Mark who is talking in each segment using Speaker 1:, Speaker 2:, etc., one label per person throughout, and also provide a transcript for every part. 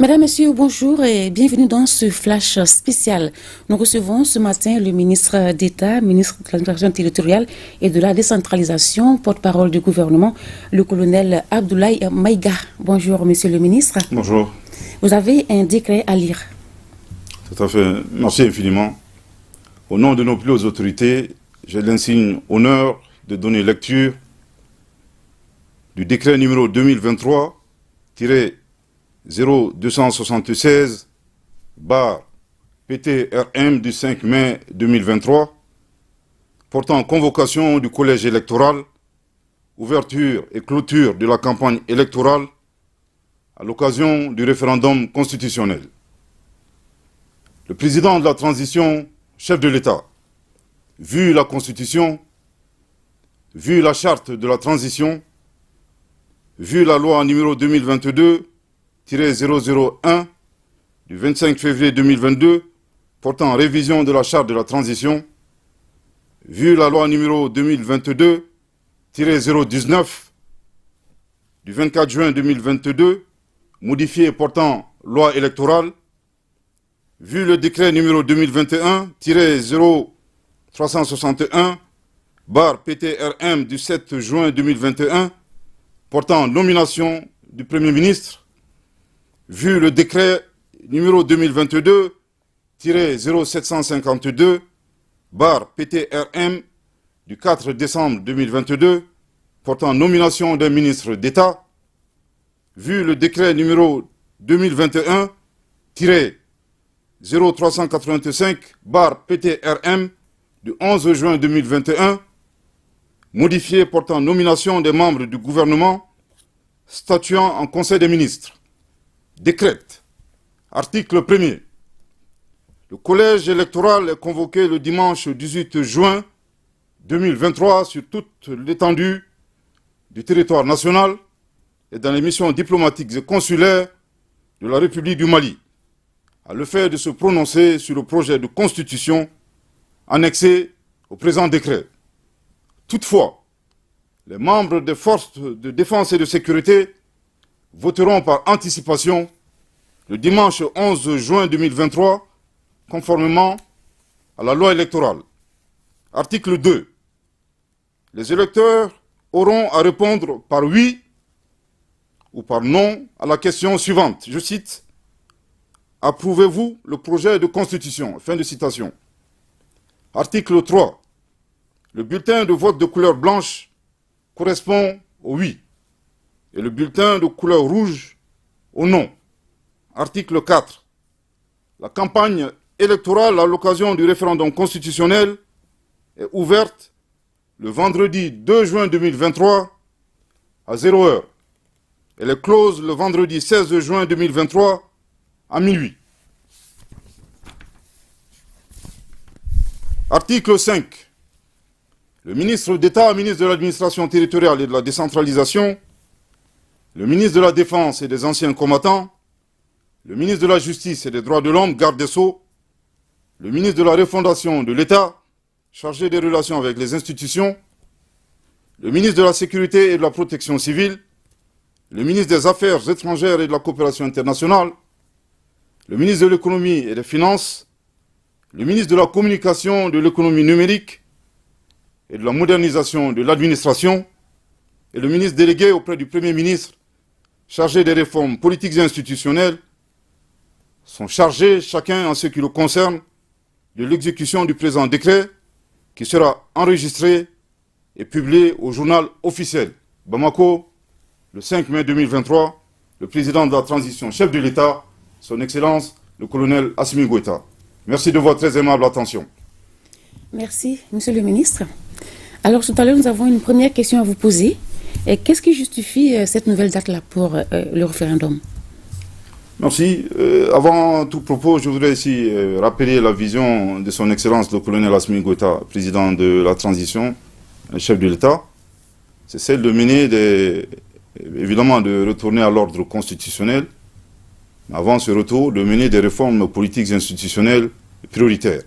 Speaker 1: Mesdames, Messieurs, bonjour et bienvenue dans ce flash spécial. Nous recevons ce matin le ministre d'État, ministre de l'administration territoriale et de la décentralisation, porte-parole du gouvernement, le colonel Abdoulaye Maïga. Bonjour, monsieur le ministre.
Speaker 2: Bonjour.
Speaker 1: Vous avez un décret à lire.
Speaker 2: Tout à fait. Merci infiniment. Au nom de nos plus hautes autorités, j'ai l'insigne honneur de donner lecture du décret numéro 2023-0276/PTRM du 5 mai 2023 portant convocation du collège électoral, ouverture et clôture de la campagne électorale à l'occasion du référendum constitutionnel. Le président de la transition, chef de l'État, vu la Constitution, vu la charte de la transition, vu la loi numéro 2022-001 du 25 février 2022 portant révision de la charte de la transition, vu la loi numéro 2022-019 du 24 juin 2022 modifiée portant loi électorale, vu le décret numéro 2021-0361/PTRM du 7 juin 2021 portant nomination du Premier ministre, vu le décret numéro 2022-0752/PTRM du 4 décembre 2022 portant nomination d'un ministre d'État, vu le décret numéro 2021-0385/PTRM du 11 juin 2021 modifié portant nomination des membres du gouvernement statuant en Conseil des ministres, décrète. Article 1er. Le collège électoral est convoqué le dimanche 18 juin 2023 sur toute l'étendue du territoire national et dans les missions diplomatiques et consulaires de la République du Mali, à le fait de se prononcer sur le projet de constitution annexé au présent décret. Toutefois, les membres des forces de défense et de sécurité voteront par anticipation le dimanche 11 juin 2023, conformément à la loi électorale. Article 2. Les électeurs auront à répondre par oui ou par non à la question suivante. Je cite: approuvez-vous le projet de constitution? Fin de citation. Article 3. Le bulletin de vote de couleur blanche correspond au oui et le bulletin de couleur rouge au non. Article 4. La campagne électorale à l'occasion du référendum constitutionnel est ouverte le vendredi 2 juin 2023 à 0 heure. Elle est close le vendredi 16 juin 2023 à minuit. Article 5. Le ministre d'État, ministre de l'administration territoriale et de la décentralisation, le ministre de la Défense et des anciens combattants, le ministre de la Justice et des droits de l'homme, garde des Sceaux, le ministre de la Refondation de l'État, chargé des relations avec les institutions, le ministre de la Sécurité et de la Protection civile, le ministre des Affaires étrangères et de la coopération internationale, le ministre de l'Économie et des Finances, le ministre de la Communication, de l'économie numérique et de la modernisation de l'administration, et le ministre délégué auprès du Premier ministre, chargé des réformes politiques et institutionnelles, sont chargés, chacun en ce qui le concerne, de l'exécution du présent décret, qui sera enregistré et publié au journal officiel. Bamako, le 5 mai 2023, le président de la transition, chef de l'État, son Excellence, le colonel Assimi Goïta. Merci de votre très aimable attention.
Speaker 1: Merci, monsieur le ministre. Alors, tout à l'heure, nous avons une première question à vous poser. Qu'est-ce qui justifie cette nouvelle date-là pour le référendum?
Speaker 2: Merci. Avant tout propos, je voudrais ici rappeler la vision de son Excellence, le colonel Assimi Goïta, président de la transition, chef de l'État. C'est celle de mener évidemment de retourner à l'ordre constitutionnel, mais avant ce retour, de mener des réformes politiques et institutionnelles prioritaires.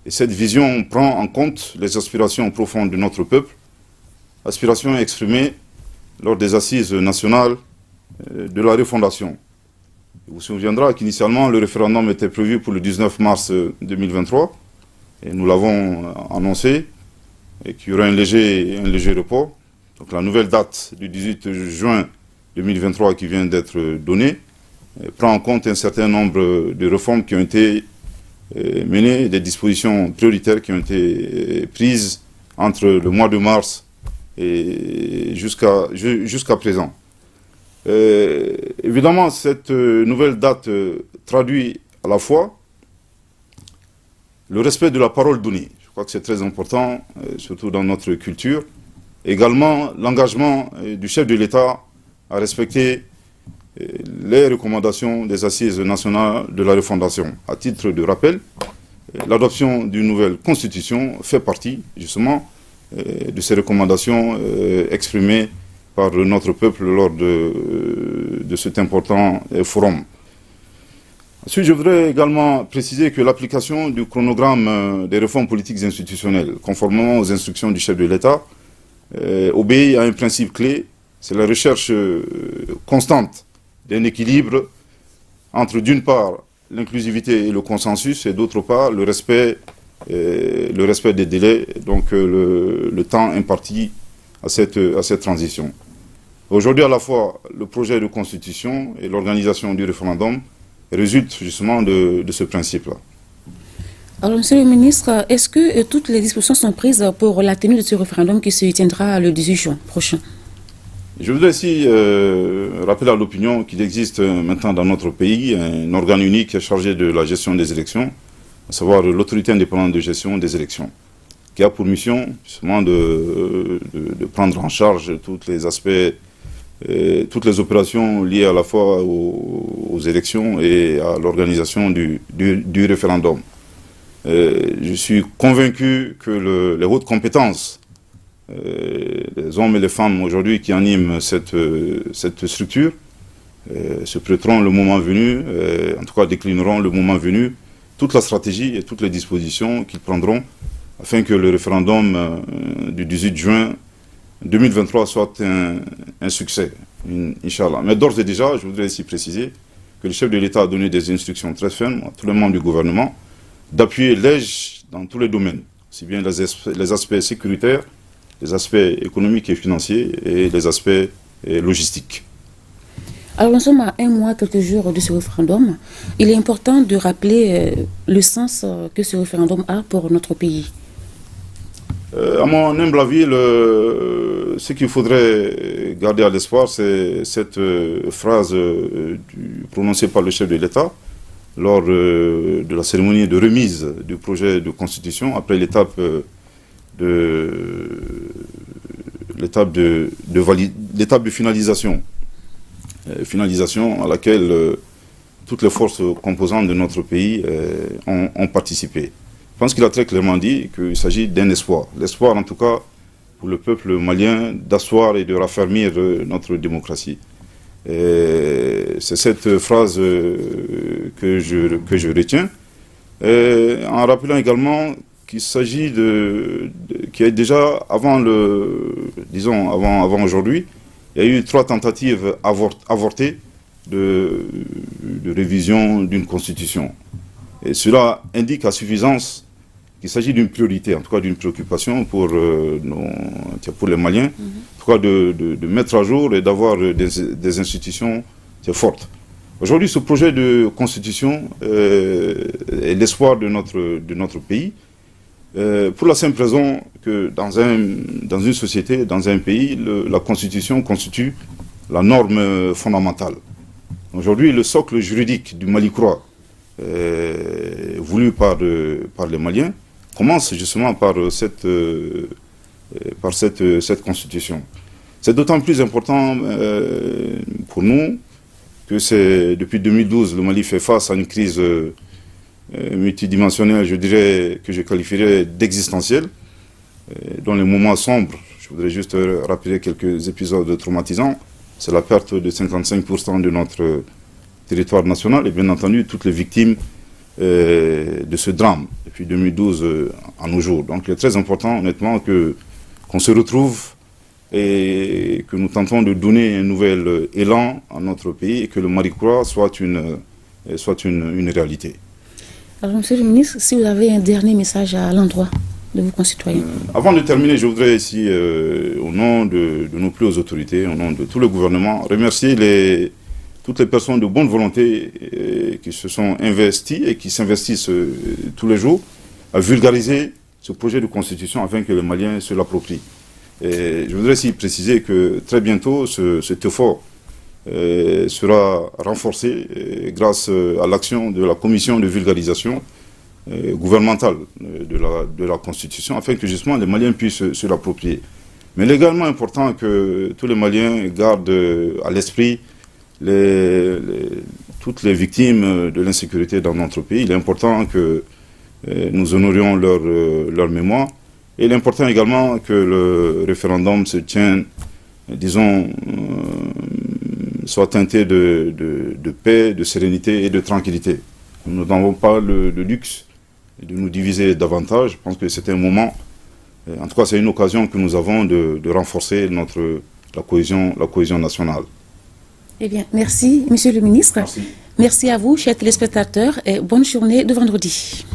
Speaker 2: Et cette vision prend en compte les aspirations profondes de notre peuple, aspirations exprimées lors des assises nationales de la refondation. Il vous souviendra qu'initialement, le référendum était prévu pour le 19 mars 2023, et nous l'avons annoncé, et qu'il y aurait un léger report. Donc la nouvelle date du 18 juin 2023 qui vient d'être donnée prend en compte un certain nombre de réformes qui ont été menées, des dispositions prioritaires qui ont été prises entre le mois de mars et jusqu'à présent. Évidemment, cette nouvelle date traduit à la fois le respect de la parole donnée. Je crois que c'est très important, surtout dans notre culture. Également, l'engagement du chef de l'État à respecter les recommandations des assises nationales de la refondation. À titre de rappel, l'adoption d'une nouvelle constitution fait partie, justement, de ces recommandations exprimées par notre peuple lors de cet important forum. Ensuite, je voudrais également préciser que l'application du chronogramme des réformes politiques et institutionnelles, conformément aux instructions du chef de l'État, obéit à un principe clé, c'est la recherche constante d'un équilibre entre, d'une part, l'inclusivité et le consensus, et d'autre part, le respect des délais, donc le temps imparti à cette transition. Aujourd'hui, à la fois, le projet de constitution et l'organisation du référendum résultent justement de ce principe-là.
Speaker 1: Alors, Monsieur le ministre, est-ce que toutes les dispositions sont prises pour la tenue de ce référendum qui se tiendra le 18 juin prochain?
Speaker 2: Je voudrais aussi rappeler à l'opinion qu'il existe maintenant dans notre pays un organe unique chargé de la gestion des élections, à savoir l'autorité indépendante de gestion des élections, qui a pour mission justement de prendre en charge tous les aspects, toutes les opérations liées à la fois aux élections et à l'organisation du référendum. Je suis convaincu que les hautes compétences, les hommes et les femmes aujourd'hui qui animent cette structure, se prêteront le moment venu, en tout cas déclineront le moment venu, toute la stratégie et toutes les dispositions qu'ils prendront afin que le référendum du 18 juin 2023 soit un succès, Inch'Allah. Mais d'ores et déjà, je voudrais ici préciser que le chef de l'État a donné des instructions très fermes à tous les membres du gouvernement d'appuyer l'EJ dans tous les domaines, aussi bien les aspects sécuritaires, les aspects économiques et financiers et les aspects logistiques.
Speaker 1: Alors nous sommes à un mois, quelques jours de ce référendum. Il est important de rappeler le sens que ce référendum a pour notre pays.
Speaker 2: À mon humble avis, ce qu'il faudrait garder à l'espoir, c'est cette phrase prononcée par le chef de l'État lors de la cérémonie de remise du projet de constitution, après l'étape de finalisation. Finalisation à laquelle toutes les forces composantes de notre pays ont participé. Je pense qu'il a très clairement dit qu'il s'agit d'un espoir. L'espoir, en tout cas, pour le peuple malien, d'asseoir et de raffermir notre démocratie. C'est cette phrase que je retiens, en rappelant également qu'il s'agit qu'il y a déjà, avant aujourd'hui, il y a eu 3 tentatives avortées de révision d'une constitution. Et cela indique à suffisance qu'il s'agit d'une priorité, en tout cas d'une préoccupation pour les Maliens, en tout cas de mettre à jour et d'avoir des institutions fortes. Aujourd'hui, ce projet de constitution est l'espoir de notre pays, pour la simple raison que dans une société, dans un pays, la constitution constitue la norme fondamentale. Aujourd'hui, le socle juridique du Mali-Croix, voulu par les Maliens, commence justement par cette constitution. C'est d'autant plus important pour nous que depuis 2012, le Mali fait face à une crise multidimensionnelle, je dirais, que je qualifierais d'existentielle, dans les moments sombres. Je voudrais juste rappeler quelques épisodes traumatisants. C'est la perte de 55% de notre territoire national et bien entendu toutes les victimes de ce drame depuis 2012 à nos jours. Donc il est très important honnêtement qu'on se retrouve et que nous tentons de donner un nouvel élan à notre pays et que le Marikura soit une réalité.
Speaker 1: Alors, Monsieur le ministre, si vous avez un dernier message à l'endroit de vos concitoyens.
Speaker 2: Avant de terminer, je voudrais ici, au nom de nos plus hautes autorités, au nom de tout le gouvernement, remercier toutes les personnes de bonne volonté qui se sont investies et qui s'investissent tous les jours à vulgariser ce projet de constitution afin que les Maliens se l'approprient. Et je voudrais aussi préciser que très bientôt, cet effort sera renforcé grâce à l'action de la commission de vulgarisation gouvernementale de la Constitution, afin que justement les Maliens puissent se l'approprier. Mais il est également important que tous les Maliens gardent à l'esprit toutes les victimes de l'insécurité dans notre pays. Il est important que nous honorions leur mémoire. Et il est important également que le référendum se tienne, disons, soit teinté de paix, de sérénité et de tranquillité. Nous n'avons pas le luxe de nous diviser davantage. Je pense que c'est un moment, en tout cas c'est une occasion que nous avons de renforcer la cohésion nationale.
Speaker 1: Eh bien, merci, Monsieur le ministre.
Speaker 2: Merci.
Speaker 1: Merci à vous, chers téléspectateurs, et bonne journée de vendredi.